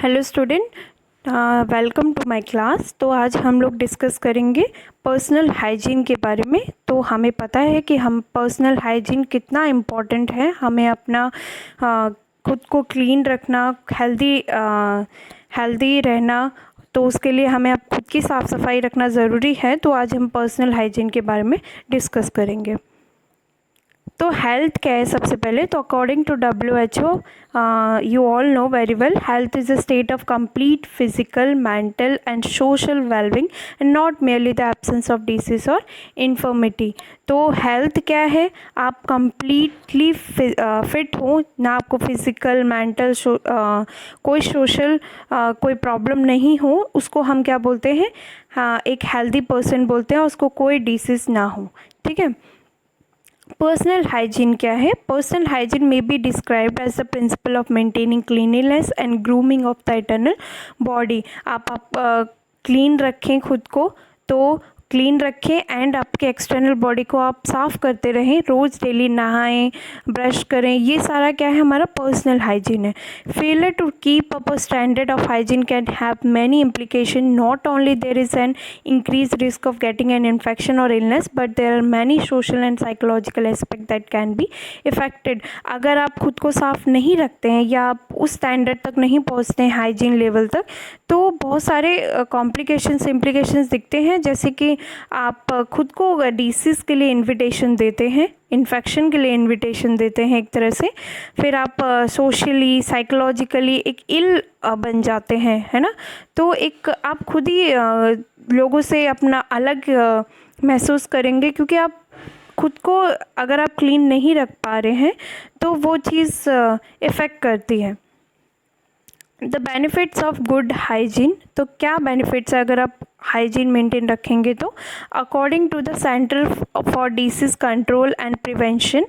Hello student, welcome to my class. तो आज हम लोग डिस्कस करेंगे पर्सनल हाइजीन के बारे में। तो हमें पता है कि हम पर्सनल हाइजीन कितना इम्पोर्टेंट है, हमें अपना खुद को क्लीन रखना, हेल्दी रहना, तो उसके लिए हमें अब खुद की साफ़ सफाई रखना ज़रूरी है। तो आज हम पर्सनल हाइजीन के बारे में डिस्कस करेंगे। तो हेल्थ क्या है सबसे पहले? तो according to WHO, you all know very well, health is a state of complete physical, mental and social wellbeing and not merely the absence of disease और इन्फर्मिटी। तो हेल्थ क्या है? आप कंप्लीटली फिट हो ना, आपको फिजिकल, मेंटल, कोई सोशल कोई प्रॉब्लम नहीं हो, उसको हम क्या बोलते हैं? हाँ, एक हेल्दी पर्सन बोलते हैं, उसको कोई डिसीज़ ना हो। ठीक है। पर्सनल हाइजीन क्या है? Personal hygiene may be described as the principle of maintaining cleanliness and grooming of the internal body. आप क्लीन रखें खुद को, तो क्लीन रखें एंड आपके एक्सटर्नल बॉडी को आप साफ़ करते रहें, रोज़ डेली नहाएं, ब्रश करें, ये सारा क्या है? हमारा पर्सनल हाइजीन है। Failure to keep up a standard of hygiene can have many implication. Not only there is an increased risk of getting an infection or illness, but there are many social and psychological aspect that can be affected. अगर आप खुद को साफ नहीं रखते हैं या आप उस स्टैंडर्ड तक नहीं पहुंचते हैं, हाइजीन लेवल तक, तो बहुत सारे कॉम्प्लिकेशंस, इम्प्लिकेशंस दिखते हैं। जैसे कि आप खुद को डिसीज़ के लिए इन्विटेशन देते हैं, इन्फेक्शन के लिए इन्विटेशन देते हैं एक तरह से। फिर आप सोशली, साइकोलॉजिकली एक इल बन जाते हैं, है ना। तो एक आप खुद ही लोगों से अपना अलग महसूस करेंगे, क्योंकि आप खुद को अगर आप क्लीन नहीं रख पा रहे हैं तो वो चीज़ इफ़ेक्ट करती है। The benefits of good hygiene. तो क्या बेनिफिट्स है अगर आप हाइजीन मेंटेन रखेंगे? तो according to the center for disease control and prevention,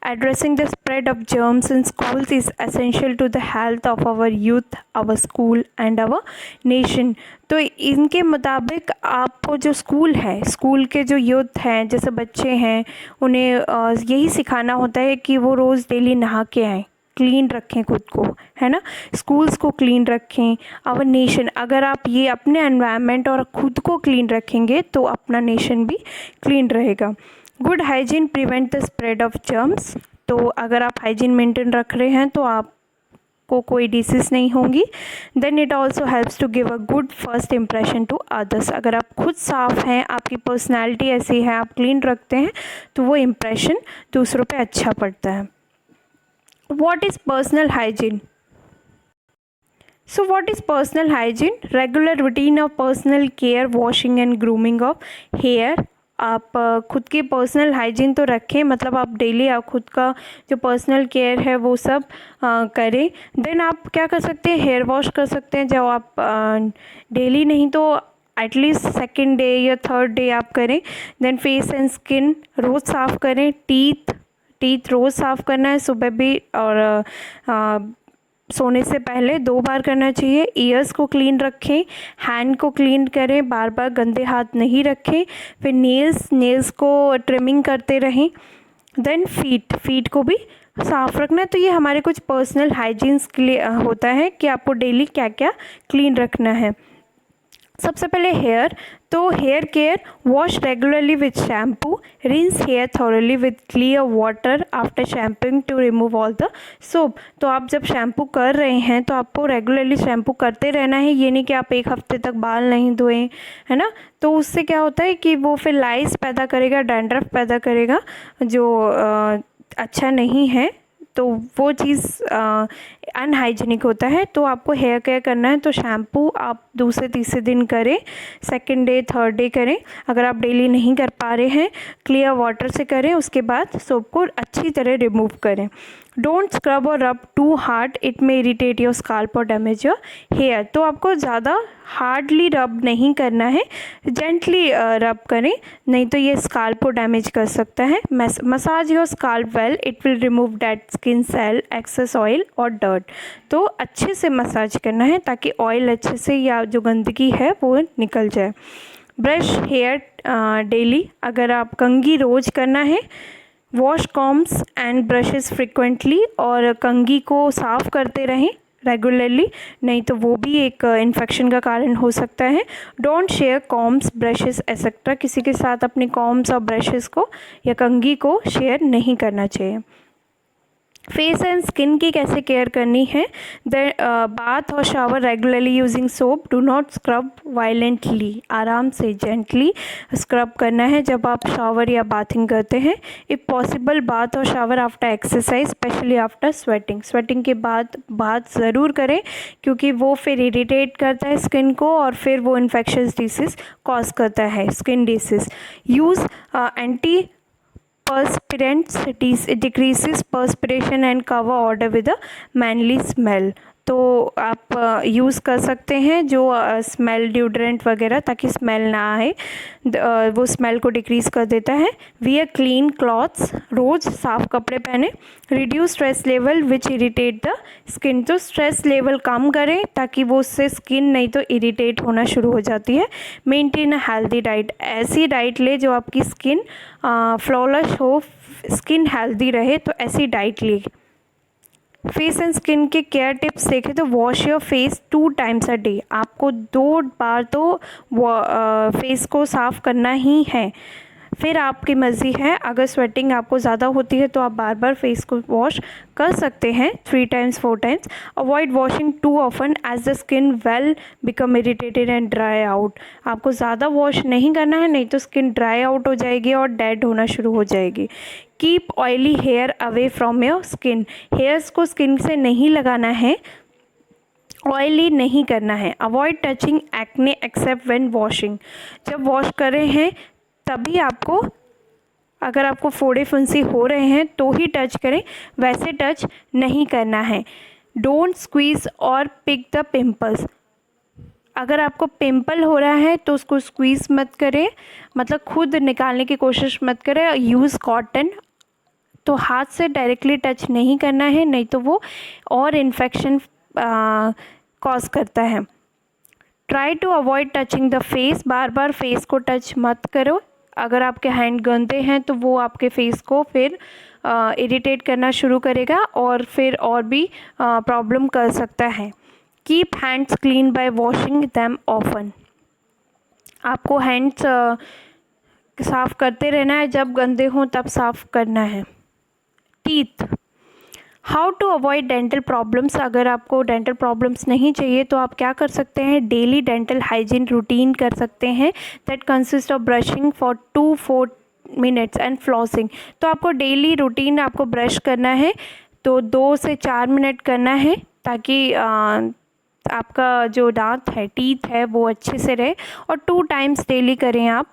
addressing the spread of germs in schools is essential to the health of our youth, our school and our nation. तो इनके मुताबिक आपको जो school है, school के जो youth हैं, जैसे बच्चे हैं, उन्हें यही सिखाना होता है कि वो रोज़ डेली नहा के आएँ, क्लीन रखें खुद को, है ना। स्कूल्स को क्लीन रखें, आवर नेशन। अगर आप ये अपने एनवायरनमेंट और खुद को क्लीन रखेंगे तो अपना नेशन भी क्लीन रहेगा। Good hygiene prevent the spread of germs. तो अगर आप हाइजीन मेंटेन रख रहे हैं तो आपको कोई डिसीज़ नहीं होंगी। Then it also helps to give a good first impression to others. अगर आप खुद साफ़ हैं, आपकी पर्सनैलिटी ऐसी है, आप क्लीन रखते हैं, तो वो इम्प्रेशन दूसरों पे अच्छा पड़ता है। What is personal hygiene? So what is personal hygiene? Regular routine of personal care, washing and grooming of hair. आप खुद की पर्सनल हाइजीन तो रखें, मतलब आप डेली आप खुद का जो पर्सनल केयर है वो सब करें। देन आप क्या कर सकते हैं? हेयर वॉश कर सकते हैं, जब आप डेली नहीं तो एटलीस्ट सेकेंड डे या थर्ड डे आप करें। देन फेस एंड स्किन रोज़ साफ़ करें। टीथ रोज़ साफ़ करना है, सुबह भी और सोने से पहले 2 बार करना चाहिए। ईयर्स को क्लीन रखें, हैंड को क्लीन करें, बार बार गंदे हाथ नहीं रखें। फिर नेल्स को ट्रिमिंग करते रहें। देन फीट को भी साफ़ रखना है। तो ये हमारे कुछ पर्सनल हाइजीन्स के लिए होता है कि आपको डेली क्या क्या क्लीन रखना है। सबसे पहले हेयर। तो hair care, wash regularly with shampoo, rinse hair thoroughly with clear water after shampooing to remove all the soap. तो आप जब शैम्पू कर रहे हैं तो आपको रेगुलरली शैम्पू करते रहना है। ये नहीं कि आप एक हफ्ते तक बाल नहीं धोएं, है ना। तो उससे क्या होता है कि वो फिर लाइस पैदा करेगा, डैंड्रफ पैदा करेगा, जो अच्छा नहीं है। तो वो चीज़ अनहाइजीनिक होता है। तो आपको हेयर केयर करना है तो शैम्पू आप दूसरे तीसरे दिन करें, सेकंड डे थर्ड डे करें। अगर आप डेली नहीं कर पा रहे हैं, क्लियर वाटर से करें, उसके बाद सोप को अच्छी तरह रिमूव करें। डोंट स्क्रब और rub too hard, it may irritate your scalp और डैमेज योर हेयर। तो आपको ज़्यादा हार्डली रब नहीं करना है, जेंटली रब करें, नहीं तो ये स्काल्प को डैमेज कर सकता है। Massage your scalp well, it will remove dead skin cell, excess oil और डर्ट। तो अच्छे से मसाज करना है ताकि ऑयल अच्छे से या जो गंदगी है वो निकल जाए। ब्रश हेयर डेली, अगर आप कंघी रोज़ करना है। Wash combs and brushes frequently, और कंघी को साफ़ करते रहें रेगुलरली, नहीं तो वो भी एक इन्फेक्शन का कारण हो सकता है। Don't share combs, brushes etcetera, किसी के साथ अपने कॉम्स और ब्रशेस को या कंघी को शेयर नहीं करना चाहिए। फेस एंड स्किन की कैसे केयर करनी है? बाथ और shower regularly using soap, do not scrub violently, आराम से जेंटली स्क्रब करना है जब आप शावर या बाथिंग करते हैं। इफ़ पॉसिबल बाथ और shower after exercise, specially after sweating के बाद बाथ ज़रूर करें, क्योंकि वो फिर इरिटेट करता है स्किन को और फिर वो इन्फेक्शस डिसीज़ कॉज करता है, skin disease. Use anti perspirants decreases perspiration and cover odor with a manly smell। तो आप यूज़ कर सकते हैं जो स्मेल डिओड्रेंट वगैरह, ताकि स्मेल ना आए, वो स्मेल को डिक्रीज़ कर देता है। वियर क्लीन क्लॉथ्स, रोज़ साफ़ कपड़े पहने। Reduce stress level which irritate the skin, तो स्ट्रेस लेवल कम करें ताकि वो उससे स्किन नहीं तो इरिटेट होना शुरू हो जाती है। मेंटेन अ हेल्दी डाइट, ऐसी डाइट ले जो आपकी स्किन फ्लॉलेस हो, स्किन हेल्दी रहे, तो ऐसी डाइट ले। फेस एंड स्किन के केयर टिप्स देखें तो wash your face 2 times a day, आपको 2 बार तो फेस को साफ़ करना ही है। फिर आपकी मर्ज़ी है, अगर स्वेटिंग आपको ज़्यादा होती है तो आप बार बार फेस को वॉश कर सकते हैं 3 times 4 times. Avoid washing too often as the skin will become irritated and dry out, आपको ज़्यादा वॉश नहीं करना है, नहीं तो स्किन ड्राई आउट हो जाएगी और डेड होना शुरू हो जाएगी। Keep oily hair away from your skin, hairs को स्किन से नहीं लगाना है, ऑयली नहीं करना है। Avoid touching acne except when washing, जब वॉश कर रहे हैं तभी आपको, अगर आपको फोड़े फुंसी हो रहे हैं तो ही टच करें, वैसे टच नहीं करना है। डोंट स्क्वीज़ और पिक द पिंपल्स, अगर आपको पिंपल हो रहा है तो उसको स्क्वीज़ मत करें, मतलब खुद निकालने की कोशिश मत करें। यूज़ कॉटन, तो हाथ से डायरेक्टली टच नहीं करना है, नहीं तो वो और इन्फेक्शन कॉज करता है। Try to avoid touching the face, बार बार फेस को टच मत करो, अगर आपके हैंड गंदे हैं तो वो आपके फेस को फिर इरिटेट करना शुरू करेगा और फिर और भी प्रॉब्लम कर सकता है। Keep hands clean bye washing them often, आपको हैंड्स साफ़ करते रहना है, जब गंदे हों तब साफ़ करना है। Teeth, how to avoid dental problems, अगर आपको डेंटल प्रॉब्लम्स नहीं चाहिए तो आप क्या कर सकते हैं, डेली डेंटल हाइजीन रूटीन कर सकते हैं। That consist of brushing for 2-4 minutes and flossing, तो आपको डेली रूटीन आपको ब्रश करना है तो 2 से 4 मिनट करना है, ताकि आपका जो दांत है, टीथ है, वो अच्छे से रहे। और 2 टाइम्स डेली करें आप।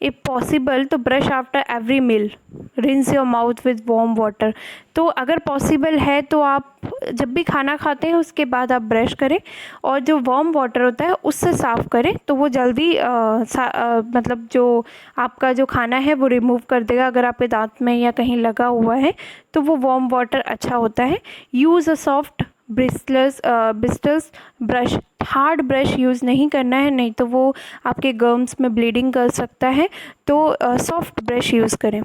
इफ़ पॉसिबल तो brush after every meal, rinse your mouth with warm water, तो अगर पॉसिबल है तो आप जब भी खाना खाते हैं उसके बाद आप ब्रश करें और जो वार्म वाटर होता है उससे साफ़ करें, तो वो जल्दी मतलब जो आपका जो खाना है वो रिमूव कर देगा। अगर आपके दांत में या कहीं लगा हुआ है तो वो वार्म वाटर अच्छा होता है। Use a soft bristles brush, hard brush use नहीं करना है, नहीं तो वो आपके गम्स में ब्लीडिंग कर सकता है, तो सॉफ्ट ब्रश यूज़ करें।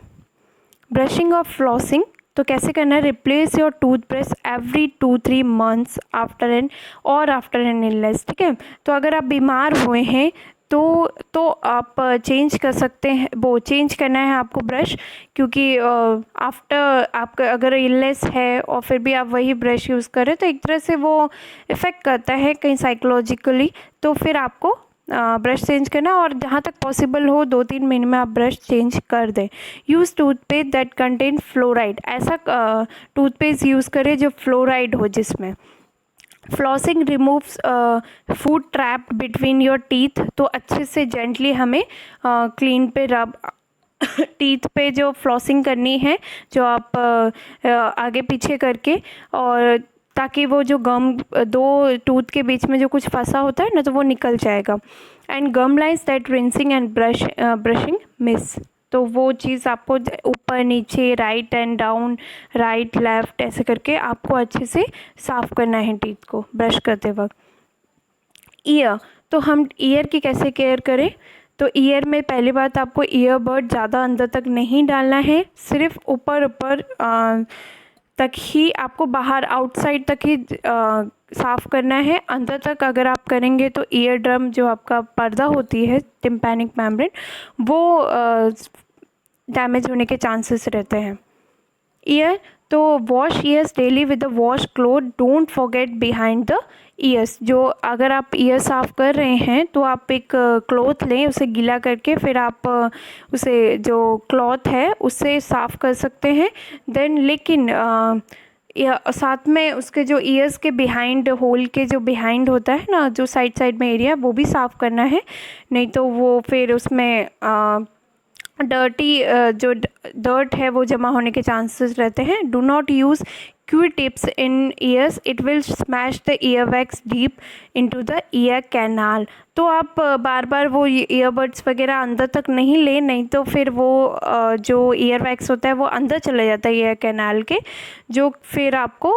ब्रशिंग और फ्लॉसिंग तो कैसे करना है, replace your toothbrush every 2-3 months after an illness, ठीक है। तो अगर आप बीमार हुए हैं तो आप चेंज कर सकते हैं, वो चेंज करना है आपको ब्रश, क्योंकि आफ्टर आपका अगर इलनेस है और फिर भी आप वही ब्रश यूज़ करें तो एक तरह से वो इफ़ेक्ट करता है कहीं साइकोलॉजिकली, तो फिर आपको ब्रश चेंज करना, और जहाँ तक पॉसिबल हो 2-3 महीने में आप ब्रश चेंज कर दें। Use toothpaste that contain fluoride, ऐसा टूथपेस्ट यूज़ करें जो फ्लोराइड हो जिसमें। Flossing removes food trapped between your teeth, तो अच्छे से जेंटली हमें क्लीन पे रब टीथ पे जो फ्लॉसिंग करनी है, जो आप आगे पीछे करके, और ताकि वो जो गम 2 टूथ के बीच में जो कुछ फंसा होता है ना तो वो निकल जाएगा। And gum lines that rinsing and brushing miss, तो वो चीज़ आपको ऊपर नीचे, right and down, right left ऐसे करके आपको अच्छे से साफ़ करना है टीथ को ब्रश करते वक्त। ईयर, तो हम ईयर की कैसे केयर करें, तो ईयर में पहली बात आपको ईयरबड ज़्यादा अंदर तक नहीं डालना है, सिर्फ ऊपर तक ही आपको, बाहर आउटसाइड तक ही साफ़ करना है। अंदर तक अगर आप करेंगे तो ईयर ड्रम जो आपका पर्दा होती है, टिम्पैनिक मेम्ब्रेन, वो डैमेज होने के चांसेस रहते हैं। ईयर, तो wash years daily with the wash cloth, don't forget behind the years. जो अगर आप ईयर साफ़ कर रहे हैं तो आप एक क्लॉथ लें, उसे गीला करके फिर आप उसे जो क्लॉथ है उससे साफ़ कर सकते हैं। देन लेकिन साथ में उसके जो ईयर्स के बिहाइंड, होल के जो बिहाइंड होता है ना, जो साइड साइड में एरिया, वो भी साफ़ करना है, नहीं तो वो फिर उसमें डर्टी जो डर्ट है वो जमा होने के चांसेस रहते हैं। Do not use Q-tips in ears, it will smash the earwax deep into the ear canal। तो आप बार बार वो ईयरबड्स वगैरह अंदर तक नहीं ले, नहीं तो फिर वो जो ईयर वैक्स होता है वो अंदर चला जाता है ईयर कैनाल के, जो फिर आपको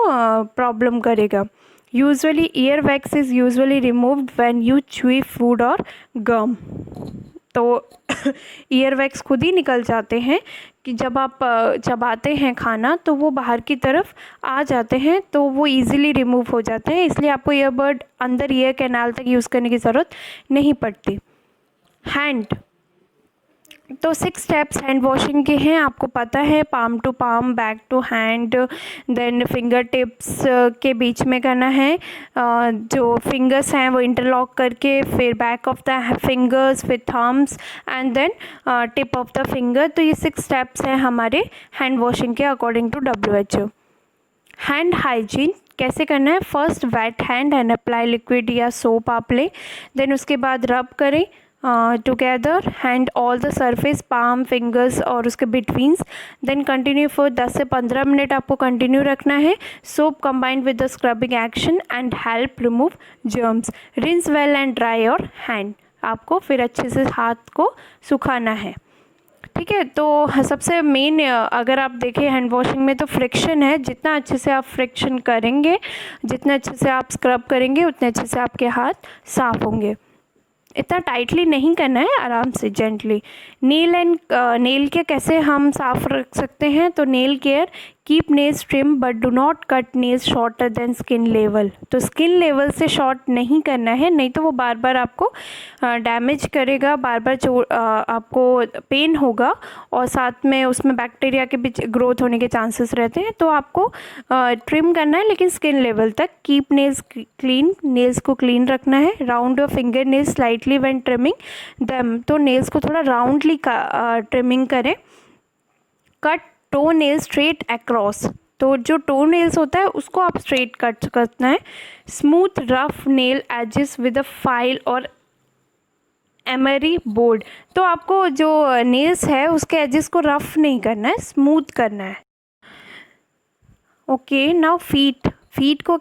प्रॉब्लम करेगा। Usually ear wax is usually removed when you chew food और गम। तो ईयर वैक्स खुद ही निकल जाते हैं कि जब आप चबाते हैं खाना तो वो बाहर की तरफ आ जाते हैं, तो वो इजीली रिमूव हो जाते हैं, इसलिए आपको ईयरबड अंदर ईयर कैनाल तक यूज़ करने की ज़रूरत नहीं पड़ती। हैंड, तो 6 स्टेप्स हैंड वॉशिंग के हैं, आपको पता है, palm to palm, back to hand, then finger tips के बीच में करना है, जो फिंगर्स हैं वो इंटरलॉक करके, फिर बैक ऑफ द फिंगर्स, फिर thumbs and then tip of the finger. तो ये 6 स्टेप्स हैं हमारे हैंड वॉशिंग के according to WHO। Hand hygiene कैसे करना है? First wet hand and apply liquid या सोप आप लें, देन उसके बाद रब करें together hand all the surface, palm, fingers और उसके बिटवीन्स, देन कंटिन्यू फॉर 10 से 15 मिनट आपको कंटिन्यू रखना है। Soap combined with the scrubbing action and help remove germs. Rinse well and dry your hand, आपको फिर अच्छे से हाथ को सुखाना है। ठीक है, तो सबसे मेन अगर आप देखें हैंड वॉशिंग में तो फ्रिक्शन है, जितना अच्छे से आप फ्रिक्शन करेंगे, जितना अच्छे से आप स्क्रब करेंगे, उतने अच्छे से आपके हाथ साफ़ होंगे। इतना टाइटली नहीं करना है, आराम से जेंटली। नेल एंड नेल के कैसे हम साफ़ रख सकते हैं? तो nail care, keep nails trim but do not cut nails shorter than skin level. तो स्किन लेवल से शॉर्ट नहीं करना है, नहीं तो वो बार बार आपको डैमेज करेगा, बार बार आपको पेन होगा और साथ में उसमें बैक्टीरिया के बीच ग्रोथ होने के चांसेस रहते हैं। तो आपको ट्रिम करना है लेकिन स्किन लेवल तक। कीप नेल्स क्लीन, नेल्स को क्लीन रखना है। Round your finger nails slightly when trimming them, तो नेल्स को थोड़ा राउंडली ट्रिमिंग करें। Cut toe nail straight across, तो जो टो नेल्स होता है उसको आप स्ट्रेट कट करना है। Smooth rough nail edges with a file और एमरी बोर्ड, तो आपको जो नेल्स है उसके एजेस को रफ नहीं करना है, स्मूथ करना है। ओके, नाउ फीट को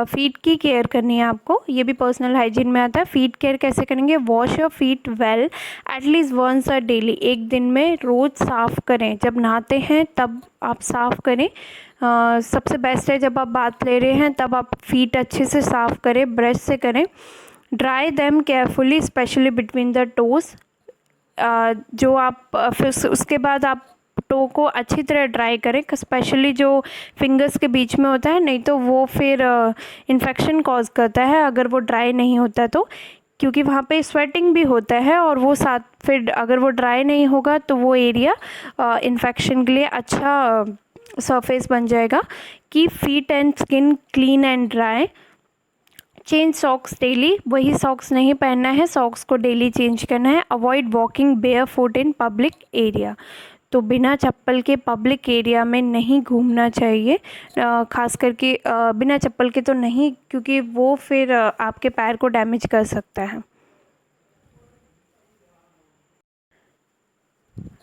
फीट की केयर करनी है आपको, ये भी पर्सनल हाइजीन में आता है। फीट केयर कैसे करेंगे? Wash your feet well at least once a daily, एक दिन में रोज़ साफ़ करें। जब नहाते हैं तब आप साफ़ करें। सबसे बेस्ट है जब आप बाथ ले रहे हैं तब आप फीट अच्छे से साफ़ करें, ब्रश से करें। Dry them carefully specially between the toes, जो आप फिर उसके बाद आप टो को अच्छी तरह ड्राई करें, स्पेशली जो फिंगर्स के बीच में होता है, नहीं तो वो फिर इन्फेक्शन कॉज करता है अगर वो ड्राई नहीं होता तो, क्योंकि वहाँ पे स्वेटिंग भी होता है और वो साथ फिर अगर वो ड्राई नहीं होगा तो वो एरिया इन्फेक्शन के लिए अच्छा सरफेस बन जाएगा। Keep feet and skin clean and dry. Change socks daily, वही सॉक्स नहीं पहनना है, सॉक्स को डेली चेंज करना है। Avoid walking bear foot in public area, तो बिना चप्पल के पब्लिक एरिया में नहीं घूमना चाहिए, ख़ास करके बिना चप्पल के तो नहीं, क्योंकि वो फिर आपके पैर को डैमेज कर सकता है।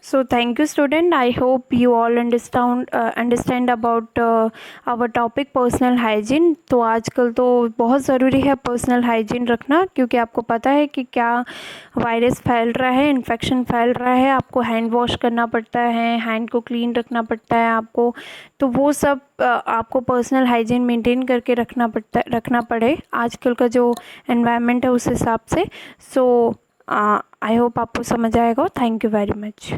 So thank you student, I hope you all understand about our topic personal hygiene। तो आजकल तो बहुत ज़रूरी है पर्सनल हाइजीन रखना, क्योंकि आपको पता है कि क्या वायरस फैल रहा है, इन्फेक्शन फैल रहा है, आपको हैंड वॉश करना पड़ता है, हैंड को क्लीन रखना पड़ता है आपको, तो वो सब आपको पर्सनल हाइजीन मेंटेन करके रखना पड़े आजकल का जो एनवायरनमेंट है उस हिसाब से। सो आई होप आपको समझ आएगा। Thank you very much.